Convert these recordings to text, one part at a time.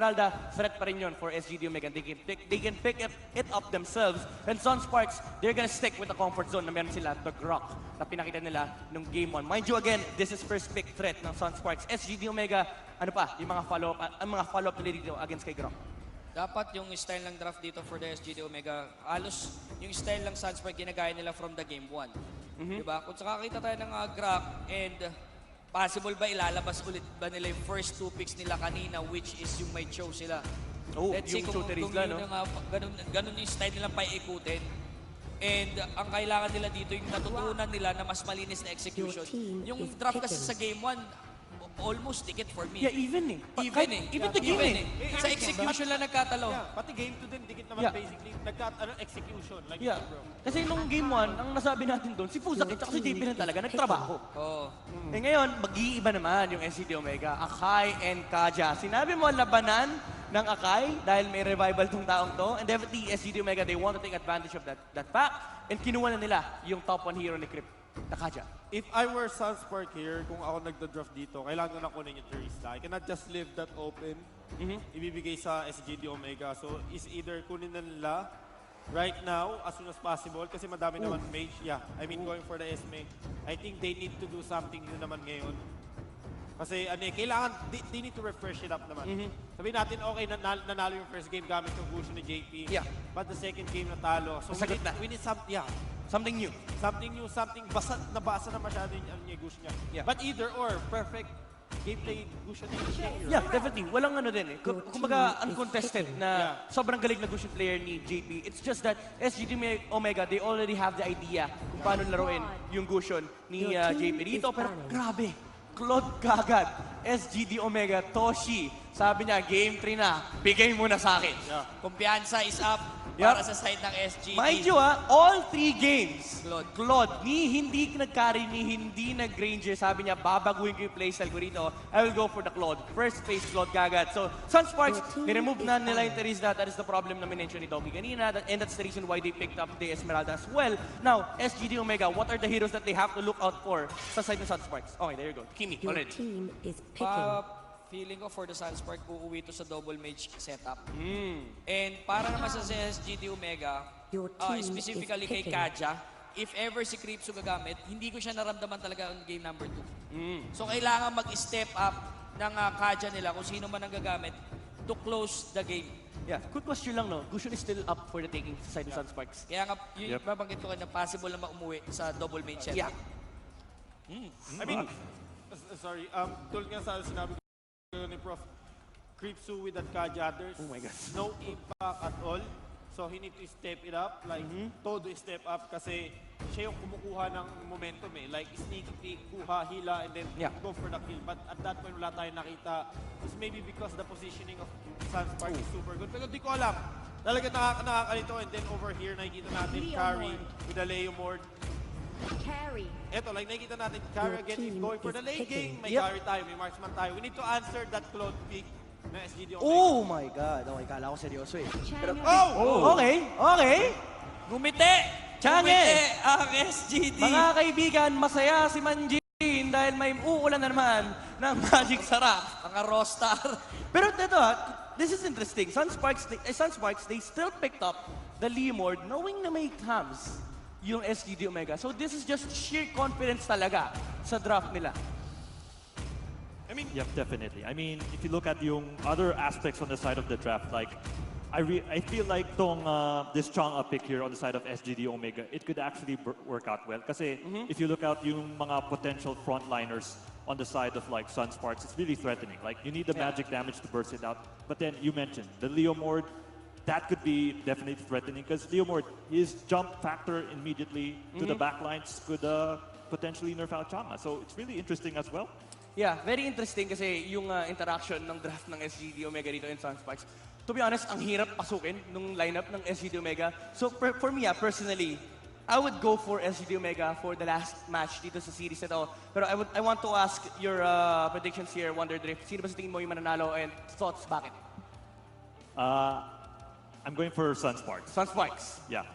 Esmeralda, threat pa rin yun for SGD Omega. They can pick it up themselves. And Sunsparks, they're gonna stick with the comfort zone na meron sila, the Grok, na pinakita nila nung Game 1. Mind you again, this is first pick threat ng Sunsparks. SGD Omega, ano pa, yung mga follow-up nila dito against kay Grok. Dapat yung style ng draft dito for the SGD Omega, halos yung style ng Sunsparks ginagaya nila from the Game 1. Diba? Kung kakakita tayo ng Grok and possible ba ilalabas ulit ba nila yung first 2 picks nila kanina, which is yung may show sila. Oh, let's see kung yun no? Ganun yung style nilang paikutin. And ang kailangan nila dito, yung natutunan nila na mas malinis na execution. Yung draft kasi sa Game 1, almost ticket for me. Yeah, even Even the game Sa execution lang nagkatalo. Yeah, pati game 2 din, dikit naman basically. Execution. Like yeah. Kasi nung Game 1, ang nasabi natin doon, si Fuzaki at si JP lang talaga nagtrabaho. Eh ngayon, mag-iiba naman yung SGD Omega. Akai and Kaja. Sinabi mo labanan ng Akai dahil may revival tong taong to. And definitely, SGD Omega, they want to take advantage of that fact. And kinuha na nila yung top 1 hero ni Crypt, na Kaja. If I were Sunspark here, kung ako nagda-draft dito, kailangan ko na kunin yung Teresa. I cannot just leave that open. Ibibigay sa SGD Omega. So, is either kunin na nila right now, as soon as possible, kasi madami naman mage. Yeah, I mean, going for the SMA. I think they need to do something yun naman ngayon. Kasi, kailangan, they need to refresh it up naman. Sabihin natin, okay, nanalo yung first game gamit yung gusto ni JP. Yeah. But the second game natalo. So, we need something, Something new. Something new, something nabasa na masyado yung gusto niya. Yeah. But either or, perfect gameplay gusto niya. Yeah, definitely. Walang ano din eh. Kumbaga uncontested na sobrang galing na gusto player ni JP. It's just that SGD Omega, they already have the idea kung paano laruin yung Gusion ni JP dito. Pero grabe, Claude kagad. SGD Omega, Toshi. Sabi niya, game 3 na, bigay mo na sa akin. Kumpiyansa is up. Para sa side ng SGD. Mind you all 3 games, Claude, ni hindi nag-carry, ni hindi nag-ranger, sabi niya, babaguhin ko yung playstyle ko rito. I will go for the Claude. First phase, Claude kagad. So, Sunsparks, ni-remove na nila yung Teresa. That is the problem na minention ni Doki kanina. And that's the reason why they picked up the Esmeralda as well. Now, SGD Omega, what are the heroes that they have to look out for sa side ng Sunsparks? Okay, there you go. Kimi, already. Team is picking. Feeling ko for the Sunspark, uuwi to sa double mage setup. And para naman sa SGD Omega, specifically kay Kaja, if ever si Creepsu gagamit, hindi ko siya naramdaman talaga on game number 2. So kailangan mag-step up ng Kaja nila kung sino man ang gagamit to close the game. Yeah, quick question lang no, Gusion is still up for the taking sa side ng Sunsparks. Kaya nga, yun babanggit ko na possible na umuwi sa double mage setup. I mean, sorry, tulad nga sa sinabi ni Prof, Creepsu with that Kaja, there's no impact at all. So he need to step it up, like todo step up kasi siya yung kumukuha ng momentum eh. Like sneaky peek, kuha, hila, and then go for the kill. But at that point, wala tayong nakita. It's maybe because the positioning of Sunspark is super good. Pero di ko alam. Talaga nakakalito. And then over here, nakikita natin Carry with the Leo Mord. Carry. Eto, like nakikita natin, Carry again is going for the late game. May carry tayo, may marksman tayo. We need to answer that Claude pick na SGD Omega. Oh my God! Okay, kala ko seryoso eh. Pero, okay. Gumite! Gumite ang SGD! Mga kaibigan, masaya si Manjin dahil may uulan na naman ng Magic Sarap. Mga Rostar. Pero ito this is interesting. Sunsparks, they still picked up the Leomord knowing na may cams yung SGD Omega. So this is just sheer confidence talaga sa draft nila. I mean, yep, definitely. I mean, if you look at yung other aspects on the side of the draft, like I feel like this Chang'a pick here on the side of SGD Omega, it could actually work out well. Kasi if you look at yung mga potential frontliners on the side of like Sunsparks, it's really threatening. Like you need the magic damage to burst it out. But then you mentioned the Leomord. That could be definitely threatening because Leomord, his jump factor immediately to the backlines could potentially nerf out Chang'a. So it's really interesting as well. Yeah, very interesting kasi yung interaction ng draft ng SGD Omega dito in Sunsparks. To be honest, ang hirap pasukin nung lineup ng SGD Omega. So for me, personally, I would go for SGD Omega for the last match dito sa series ito. Pero I want to ask your predictions here, Wonder Drift. Sino ba sa tingin mo yung mananalo and thoughts bakit? I'm going for Sunsparks. Sunsparks? Yeah.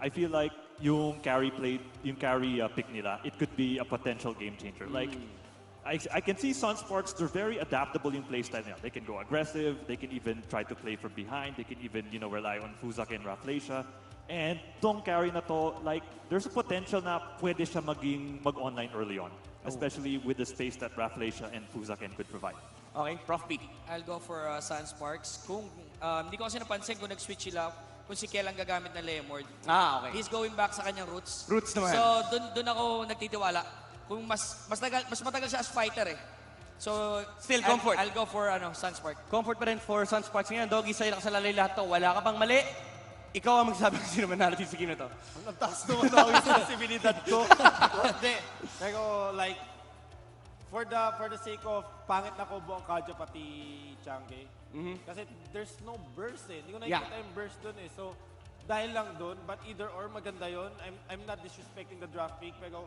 I feel like yung carry pick nila, it could be a potential game changer. Like, I can see Sunsparks, they're very adaptable in playstyle now. They can go aggressive, they can even try to play from behind, they can even, rely on Fuzak and Rafflesia. And tong carry na to, like, there's a potential na pwede siya mag-online early on, especially with the space that Rafflesia and Fuzaken could provide. Okay, Prof P. I'll go for Sunsparks. Kung hindi ko kasi napansin kung nag-switch sila, kung si Kel ang gagamit ng Lemord. Okay. He's going back sa kanyang roots. Roots naman. So, dun ako nagtitiwala. Kung mas matagal siya as fighter eh. So, Still comfort. I'll go for Sunspark. Comfort pa rin for Sunsparks ngayon. Doggy, sa'yo nakasalalay lahat to. Wala ka pang mali. Ikaw ang magsabi kung sino manalo sa game na to. Ang taas naman ako yung sensibilidad ko. Hindi. Pero like, for the sake of pangit na combo ang Kaja pati Chang'e. Kasi there's no burst eh. Hindi ko nakikita yung burst dun eh. So, dahil lang dun, but either or maganda yun. I'm not disrespecting the draft pick, pero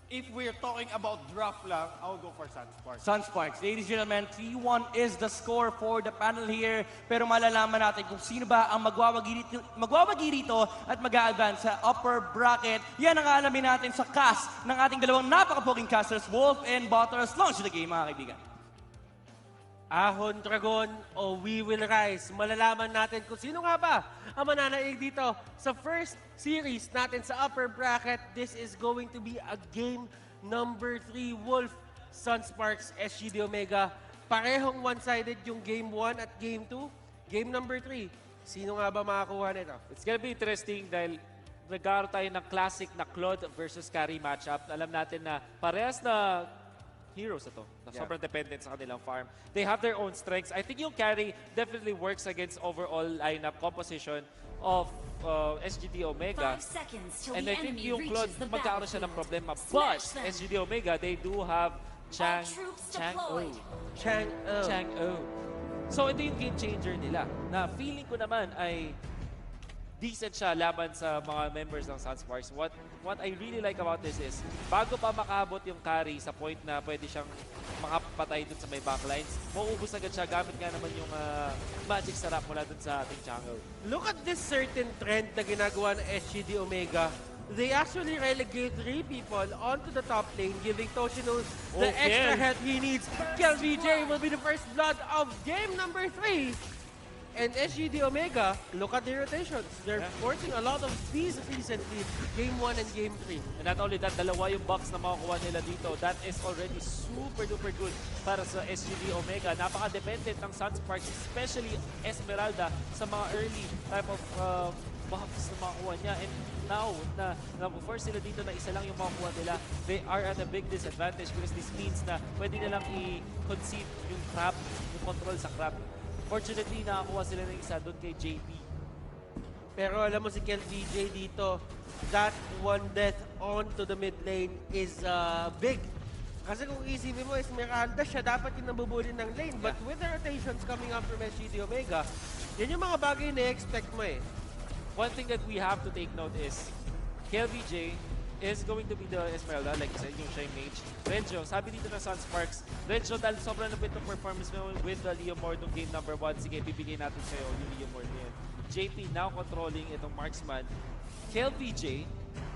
if we're talking about draft lang, I'll go for Sunsparks. Sunsparks. Ladies and gentlemen, 3-1 is the score for the panel here. Pero malalaman natin kung sino ba ang magwawagi rito at mag-a-advance sa upper bracket. Yan ang alamin natin sa cast ng ating dalawang napakapoging casters, Wolf and Butters. Launch the game, mga kaibigan. Ahon Dragon o We Will Rise. Malalaman natin kung sino nga ba ang mananaig dito sa first series natin sa upper bracket. This is going to be a game number 3. Wolf, Sunsparks, SGD Omega. Parehong one-sided yung game 1 at game 2. Game number 3. Sino nga ba makakuha nito? It's gonna be interesting dahil nagkaroon tayo ng classic na Claude versus Carry matchup. Alam natin na parehas na heroes ito. Na sobrang dependent sa kanilang farm. They have their own strengths. I think yung Carry definitely works against overall lineup composition of SGD Omega. 5 seconds till And the I think enemy yung Claude reaches the magkakaroon siya ng battlefield. problema. But Smash them. SGD Omega, they do have All troops deployed. Chang'e. So ito yung game changer nila. Na feeling ko naman ay decent siya laban sa mga members ng Sunsparks. What I really like about this is, bago pa makaabot yung carry sa point na pwede siyang makapatay dun sa may backlines, mauubos agad siya gamit nga naman yung magic sarap mula dun sa ating Chang'e. Look at this certain trend na ginagawa ng SGD Omega. They actually relegate 3 people onto the top lane, giving Toshino the extra help he needs. Kel VJ will be the first blood of game number 3. And SGD Omega, look at their rotations. They're forcing a lot of these recently, game 1 and game 3. And not only that, dalawa yung box na makukuha nila dito. That is already super duper good para sa SGD Omega. Napaka-dependent ng Sunsparks, especially Esmeralda, sa mga early type of buffs na makukuha niya. And now, na force sila dito na isa lang yung makukuha nila, they are at a big disadvantage because this means na pwede nilang i-concede yung trap, yung control sa trap. Fortunately, nakakuha sila ng isa doon kay JP. Pero alam mo si Kel VJ dito, that one death onto the mid lane is big. Kasi kung isipin mo, Esmeralda siya dapat yung nabubuli ng lane. But with the rotations coming up from SGD Omega, yan yung mga bagay na expect mo eh. One thing that we have to take note is, KLVJ is going to be the Esmeralda, like you said, yung siya yung mage. Renjo, sabi dito ng Sunsparks, Renjo, dahil sobrang napit ng performance mo with the Leomord ng game number 1, sige, bibigay natin sa'yo yung Leomord niya. JP now controlling itong marksman. KLVJ,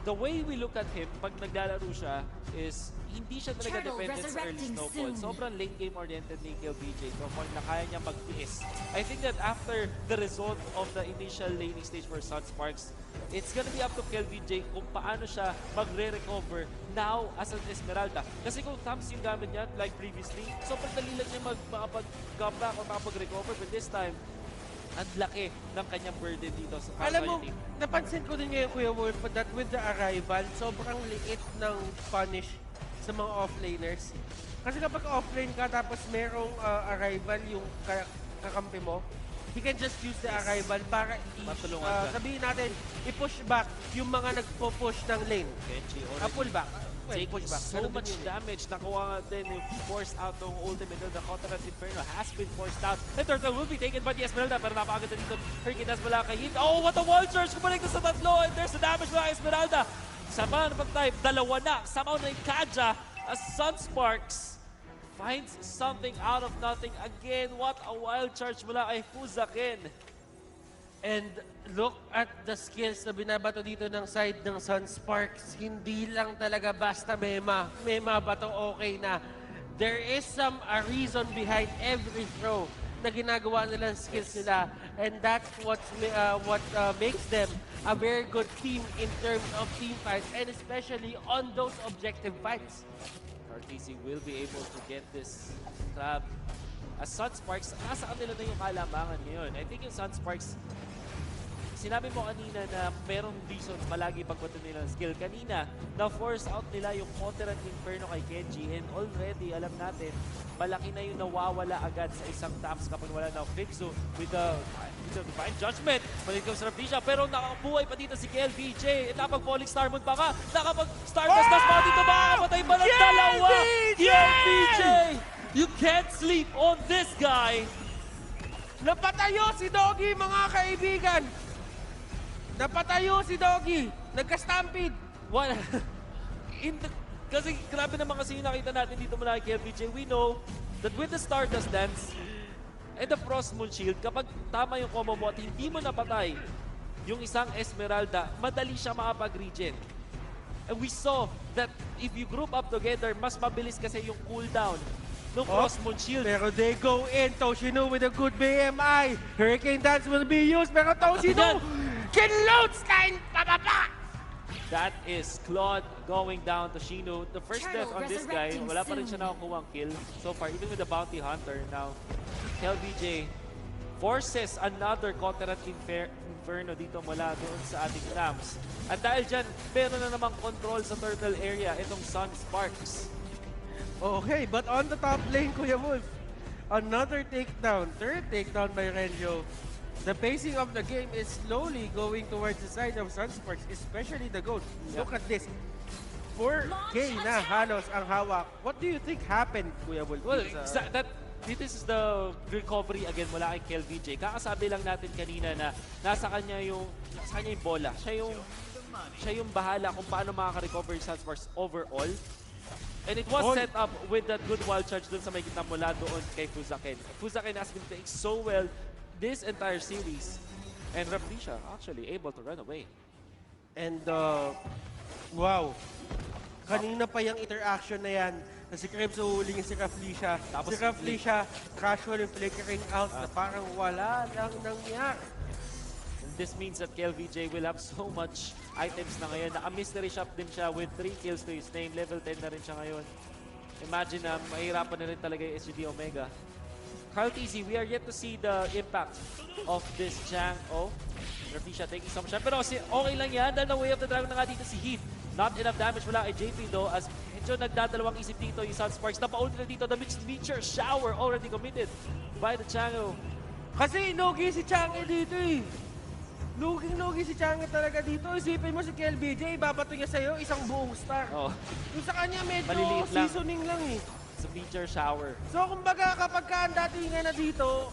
the way we look at him, pag naglalaro siya, is hindi siya talaga dependent sa early snowball. Sobrang late game oriented ni KLVJ to a point na kaya niya magtiis. I think that after the result of the initial laning stage for Sunsparks, it's gonna be up to KLVJ kung paano siya magre-recover now as an Esmeralda. Kasi kung Thumbs yung gamit niya, like previously, sobrang dali lang niya makapag-comeback or makapag-recover. But this time, ang laki ng kanyang burden dito sa Alam mo, team. napansin ko din ngayon, Kuya Wolf, that with the arrival, sobrang liit ng punish sa mga offlaners. Kasi kapag offlane ka tapos merong arrival yung kakampi mo, he can just use the arrival para Matulungan ka. sabihin natin, i-push back yung mga nagpo-push ng lane. Kenji already Pull back. taking Push back. so Ganun din much yun eh. damage. Nakuha nga din yung forced out ng ultimate. The Counter Inferno has been forced out. The turtle will be taken by the Esmeralda. Pero napakaganda dito. Herkinas wala kay Hit. Oh, what a wall charge! Kumalik na sa tatlo. And there's the damage mula kay Esmeralda. Sama na pag-type. Dalawa na. Samaw na yung Kaja. As Sunsparks finds something out of nothing. Again, what a wild charge mula kay Fuzaken. And look at the skills na binabato dito ng side ng Sunsparks. Hindi lang talaga basta mema. Mema ba to okay na. there is a reason behind every throw na ginagawa nila skills nila, and that's what makes them a very good team in terms of team fights, and especially on those objective fights. RTC will be able to get this trap. As Sunsparks, nasa kanila na yung kalamangan ngayon. I think yung Sunsparks, sinabi mo kanina na merong reason palagi pagpunta nila ng skill. Kanina, na-force out nila yung counter at Inferno kay Kenji, and already, alam natin, malaki na yung nawawala agad sa isang taps kapag wala na Fixo with the Divine Judgment. Balik comes Raptisha, pero nakabuhay pa dito si KLVJ. At nakapag-Falling Starmoon pa ka, nakapag-Stardust Dash pa dito, makakapatay pa ng dalawa! KLVJ! You can't sleep on this guy! Napatayo si Doggy, mga kaibigan! Napatayo si Doggy! Nagka-stampede! What? Kasi grabe naman kasi yung nakita natin dito mula kay KLVJ. We know that with the Stardust Dance and the Frost Moon Shield, kapag tama yung combo mo at hindi mo napatay yung isang Esmeralda, madali siya makapag-regen. And we saw that if you group up together, mas mabilis kasi yung cooldown ng Frost Moon Shield. Pero they go in, Toshino with a good BMI. Hurricane Dance will be used, pero Toshino can load Stein pababa! That is Claude going down to Shino. The first death on this guy, wala pa rin siya nakakuha ang kill so far, even with the Bounty Hunter. Now, KLVJ forces another counter at Inferno dito mula doon sa ating Rams. At dahil dyan, meron na namang control sa turtle area itong Sunsparks. Okay, but on the top lane, Kuya Wolf, another takedown. Third takedown by Renjo. The pacing of the game is slowly going towards the side of Sunsparks, especially the gold. Look at this. 4K na halos ang hawak. What do you think happened, Kuya Wolf? Well, this is the recovery again mula kay KLVJ. Kakasabi lang natin kanina na nasa kanya yung bola. Siya yung bahala kung paano makaka-recover yung Sunsparks overall. And it was set up with that good wild charge dun sa may gitna mula doon kay Fuzaken. Fuzaken has been playing so well this entire series. And Raptisha actually able to run away. And, wow. Kanina pa yung interaction na yan na si Krebs uhulingin si Raflisha. Si Raflisha casually flickering out na parang wala lang nangyari. And this means that KLVJ will have so much items na ngayon. Naka-mystery shop din siya with 3 kills to his name. Level 10 na rin siya ngayon. Imagine na mahirapan na rin talaga yung SGD Omega. Carl TZ, we are yet to see the impact of this Chang. Oh, Raptisha taking some shot. Pero okay lang yan dahil na-way of the dragon na nga dito si Heath. Not enough damage mula kay JP though as medyo nagdadalawang isip dito yung Sunsparks. Napauli na dito the mixed meteor shower already committed by the Chango. Kasi inugi si Changi dito eh. Luging-lugi si Changi talaga dito. Isipin mo si KLBJ, ibabato niya sa'yo isang buong star. Oh. Yung sa kanya medyo Maliliit lang. seasoning lang eh. It's a meteor shower. So kumbaga kapag ka ang datingan na dito,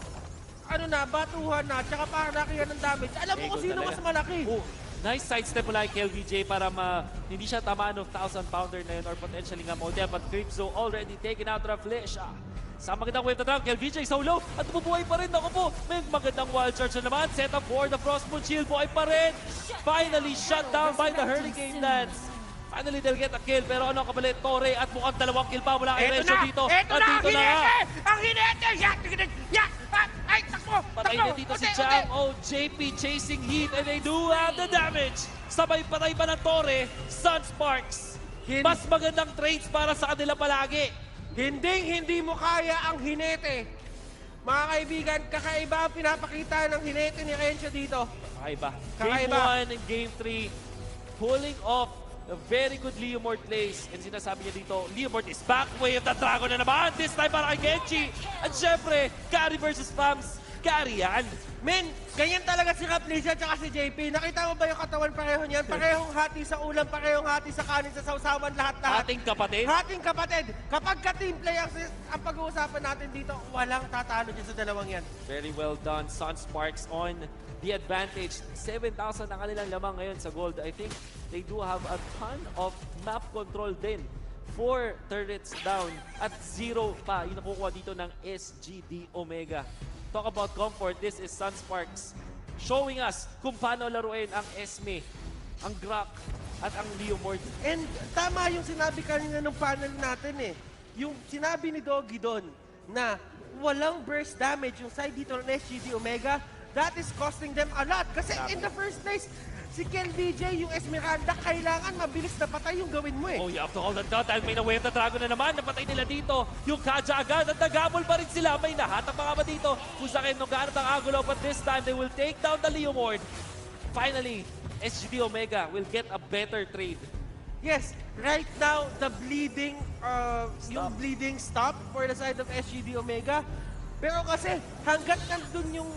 ano na, batuhan na, tsaka parang nakiyan ng damage. Alam mo kung sino mas malaki. Oh, nice sidestep mula kay KLVJ para hindi siya tamaan of 1,000-pounder na yun or potentially nga Modem. But Crypto already taken out of Flesh. Sa magandang wave na drag, KLVJ solo at bumubuhay pa rin. Ako po, may magandang wild charge na naman. Set up for the Frostmoon Shield. Buhay pa rin. Finally shut down by the Hurricane Dance. Finally, they'll get a kill. Pero ano kapalit? Torre at mukhang 2 kill pa mula kay Resyo dito. Eto at na! dito na nga. Ang hinete! Ay, takbo! Patay na dito si Chang. Oh, JP chasing Heat and they do have the damage. Sabay patay pa ng Torre, Sunsparks. Mas magandang trades para sa kanila palagi. Hindi mo kaya ang hinete. Mga kaibigan, kakaiba ang pinapakita ng hinete ni Rencho dito. Kakaiba. Kakaiba. Game 1 and Game 3, pulling off a very good Leomord plays. And sinasabi niya dito, Leomord is back. Way of the Dragon na naman. This time para kay Genji. At syempre, Carry versus Fams. Carry yan. Men, ganyan talaga si Raplisha at si JP. Nakita mo ba yung katawan pareho niyan? Parehong hati sa ulam, parehong hati sa kanin, sa sausawan, lahat-lahat. Ating kapatid. Hating kapatid. Kapag ka-team play ang pag-uusapan natin dito, walang tatalo dyan sa dalawang yan. Very well done. Sunsparks on the advantage. 7,000 ang kanilang lamang ngayon sa gold. I think they do have a ton of map control din. 4 turrets down at 0 pa yung nakukuha dito ng SGD Omega. Talk about comfort, this is Sunsparks showing us kung paano laruin ang Esme, ang Grak, at ang Leomord. And tama yung sinabi kanina ng panel natin eh. yung sinabi ni Doggy doon na walang burst damage yung side dito ng SGD Omega, that is costing them a lot. Kasi in the first place, si Kel VJ, yung Esmeralda, kailangan mabilis na patay yung gawin mo eh. Oh, you have to hold on to dahil may na-wave na dragon na naman. Napatay nila dito. Yung Kaja agad at nagabol pa rin sila. May nahatap pa nga ba dito? Kung sa akin, nung ganat ang Angulo. But this time, they will take down the Leomord. Finally, SGD Omega will get a better trade. Yes, right now, the bleeding, yung bleeding stop for the side of SGD Omega. Pero kasi, hanggat nandun yung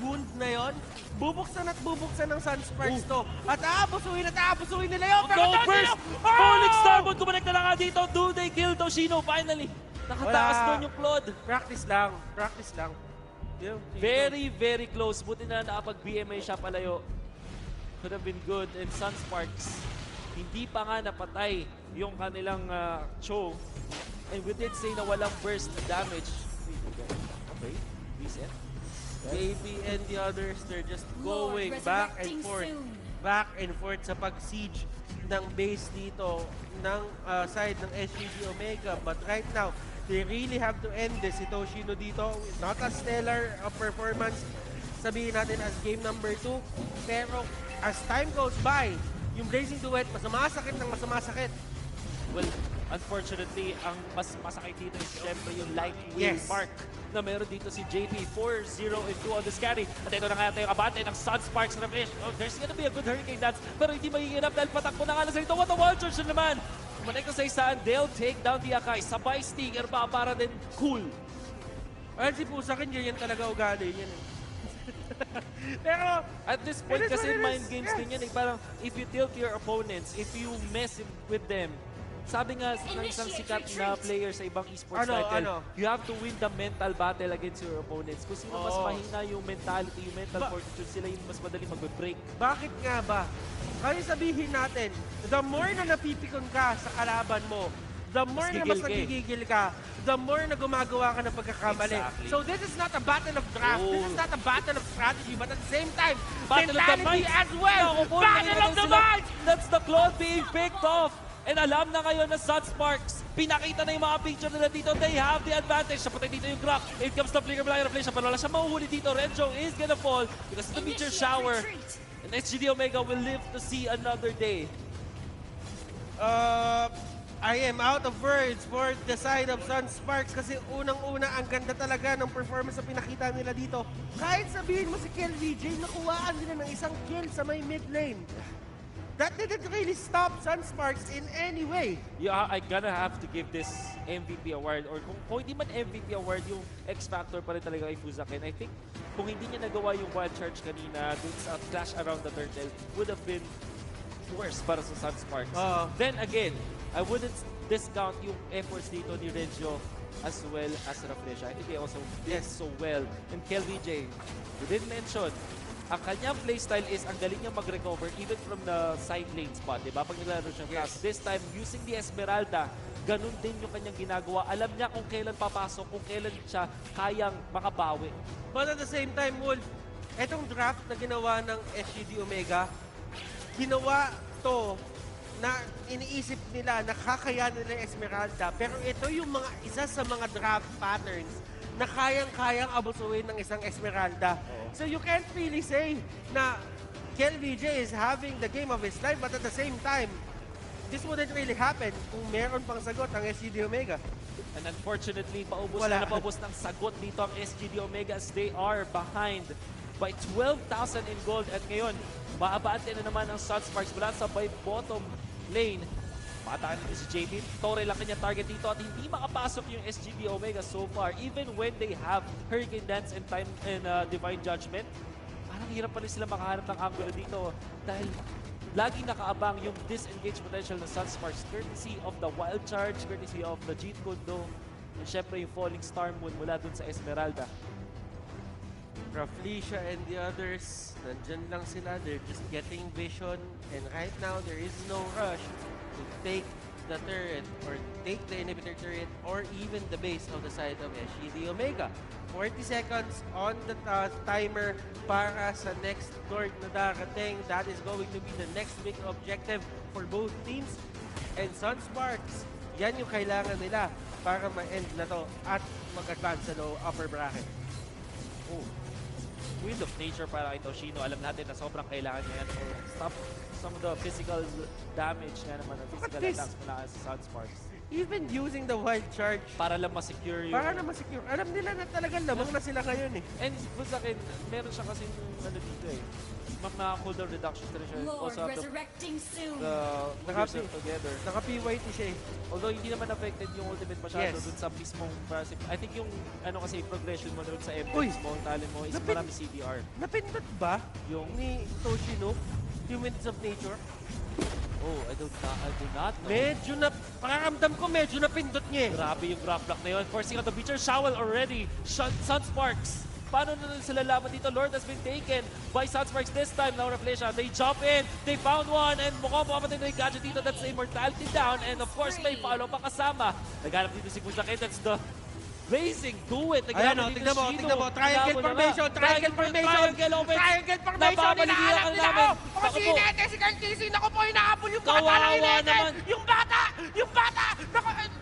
wound na yon, bubuksan ng Sunsparks to. At aabusuhin nila yun. Pero Go first! Falling Starboard, kumanek na lang nga dito. Do they kill Toshino finally? Nakataas doon yung Claude. Practice lang. Yeah, Very, very close. Buti na nakapag-BMA siya palayo. Could have been good. And Sunsparks, hindi pa nga napatay yung kanilang Cho. And we did say na walang burst damage. Okay, reset. JP and the others, they're just Lord, going back and resurrecting forth. soon. Back and forth sa pag-siege ng base dito ng side ng SGD Omega. But right now, they really have to end this. Si Toshino dito, not a stellar performance, sabihin natin as game number 2. Pero as time goes by, yung Blazing Duet, masakit. Well, unfortunately, ang mas masakit dito is syempre yung light wheel Yes. mark na meron dito si JP. 4-0-2 on this carry. At ito na nga yung abante ng Sunsparks na finish. Oh, there's gonna be a good Hurricane Dance, pero hindi mahihirap dahil patakbo na nga lang sa ito. What a wall charge na naman! Kumanek na sa isaan, they'll take down the Akai. Sabay stinger pa para din cool. Well, si Pusa ganyan talaga ugali yan eh. Pero, At this point It is kasi what it mind is. games Yes. din yan eh. Parang if you tilt your opponents, if you mess with them, sabi nga ng isang sikat na player sa ibang esports title, you have to win the mental battle against your opponents. Kung sino mas mahina yung mentality, yung mental fortitude, sila yung mas madali mag-break. bakit nga ba? Kaya sabihin natin, the more na napipikon ka sa kalaban mo, the more na mas gigil ka eh. nagigigil ka, the more na gumagawa ka ng pagkakamali. Exactly. So this is not a battle of draft, this is not a battle of strategy, but at the same time, Battle of the mentality minds. as well! Naku po, Battle nakikita of the sila. minds! That's the Claude being picked off. And alam na ngayon na Sunsparks, pinakita na yung mga picture nila dito. They have the advantage. Napatay dito yung Grok. It comes the flicker blind replay siya. Pero wala siya mahuhuli dito. Renjo is gonna fall because of the meteor shower. And SGD Omega will live to see another day. I am out of words for the side of Sunsparks kasi unang-una ang ganda talaga ng performance na pinakita nila dito. Kahit sabihin mo si Kel VJ, nakuhaan nila ng isang kill sa may mid lane. That didn't really stop Sunsparks in any way. Yeah, I gonna have to give this MVP award or kung hindi man MVP award, yung X Factor pa rin talaga kay Fuzakin. I think kung hindi niya nagawa yung wild charge kanina dun sa clash around the turtle, would have been worse para sa Sunsparks. Then again, I wouldn't discount yung efforts dito ni Renjo as well as Rafresha. I think they also did so well. And Kel VJ, we did mention, ang kanyang playstyle is ang galing niya mag-recover even from the side lane spot, di ba? Pag nilaro siyang fast. This time, using the Esmeralda, ganun din yung kanyang ginagawa. Alam niya kung kailan papasok, kung kailan siya kayang makabawi. But at the same time, Wolf, etong draft na ginawa ng SGD Omega, ginawa to na iniisip nila na kakayanin nila yung Esmeralda. Pero ito yung isa sa mga draft patterns na kayang-kayang abusuin ng isang Esmeralda. So you can't really say na Kel VJ is having the game of his life, but at the same time, this wouldn't really happen kung meron pang sagot ang SGD Omega. And unfortunately, paubos na paubos ng sagot dito ang SGD Omega as they are behind by 12,000 in gold. At ngayon, maaabante na naman ang Sunsparks mula sa by bottom lane. Mataan din si JP. Torre lang kanya target dito at hindi makapasok yung SGD Omega so far. Even when they have Hurricane Dance and Time and Divine Judgment, parang hirap pa rin sila makahanap ng angulo dito dahil lagi nakaabang yung disengage potential ng Sunsparks courtesy of the Wild Charge, courtesy of the Jeet Kundo, and syempre yung Falling Star Moon mula dun sa Esmeralda. Raflesia and the others, nandyan lang sila. They're just getting vision. And right now, there is no rush to take the turret or take the inhibitor turret or even the base of the side of SGD Omega. 40 seconds on the timer para sa next Lord na darating. That is going to be the next big objective for both teams. And Sunsparks Yan yung kailangan nila para ma-end na to at mag-advance sa upper bracket. Oh. Wind of Nature para kay Toshino. Alam natin na sobrang kailangan niya yan for stop some of the physical damage nga naman, physical this. attacks mula sa Sunsparks. Even using the wild charge, Para lang ma-secure yung... para na ma-secure. Alam nila na talagang lamang na sila ngayon eh. And kung sa akin, meron siya kasi ano dito eh. Mga cooldown reductions na rin siya. Lord Also have to resurrecting soon. put yourself together. Naka-PYT siya eh. Although hindi naman affected yung ultimate masyado Yes. dun sa mismong passive. I think yung ano kasi progression mo dun sa MP Uy! mismo, talent mo is Napin- marami CDR. Napindot ba Yung ni Toshino yung Winds of Nature? oh, I do not know. Medyo na, pakaramdam ko medyo napindot niya eh. Grabe yung grab block na yun. Forcing out the Beecher Shower already. Sunsparks. Paano na nun sila laban dito? Lord has been taken by Sunsparks this time. Now Reflection. They jump in. They found one. And mukhang makamatay na yung gadget dito. That's the immortality down. And of course, may follow pa kasama. Naghanap dito si Busake. That's the Blazing. Do it. Ayan o, tignan mo, tignan mo. Triangle formation, triangle formation. Triangle formation, hinahanap nila ako. Mga sinete, si Cartesi. Naku po, hinahabol yung bata na Kawawa hinete. naman. Yung bata! Yung bata!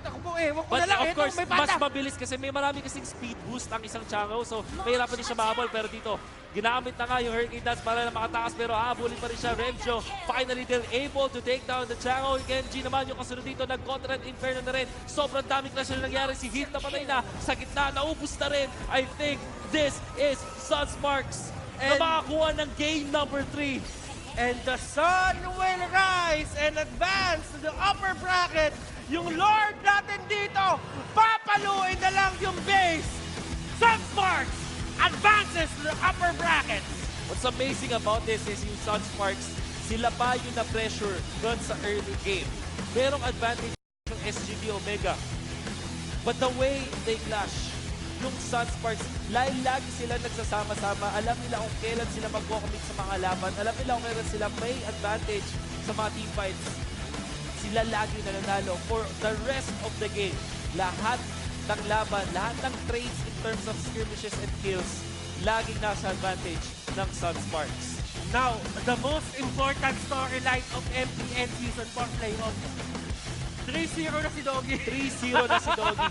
Naku po, ewan ko But na lang. of Ito, course, may mas bata. mabilis kasi may marami kasing speed boost ang isang Chango. So, mahirapan din siya mahabol. Pero dito, ginamit na nga yung Hurricane Dance para na makatakas. Pero hahabulin pa rin siya. Remjo, finally they're able to take down the Chango. Genji naman yung kasunod dito. Nag-contra and Inferno na rin. Sobrang daming clash na nangyari. Si Hit na patay na. Sa gitna, naubos na rin. I think this is Sunsparks na And- makakuha ng game number 3. And the sun will rise and advance to the upper bracket. Yung Lord natin dito, papaluin na lang yung base. Sunsparks advances to the upper bracket. What's amazing about this is yung Sunsparks, sila pa yung na-pressure doon sa early game. Merong advantage ng SGD Omega. But the way they clash, yung Sunsparks, lagi sila nagsasama-sama. Alam nila kung kailan sila mag-commit sa mga laban. Alam nila kung kailan sila may advantage sa mga team fights. Sila lagi nananalo for the rest of the game. Lahat ng laban, lahat ng trades in terms of skirmishes and kills, laging nasa advantage ng Sunsparks. Now, the most important storyline of MPL Season 4 playoffs. 3-0 na si Doggy. 3-0 na si Doggy.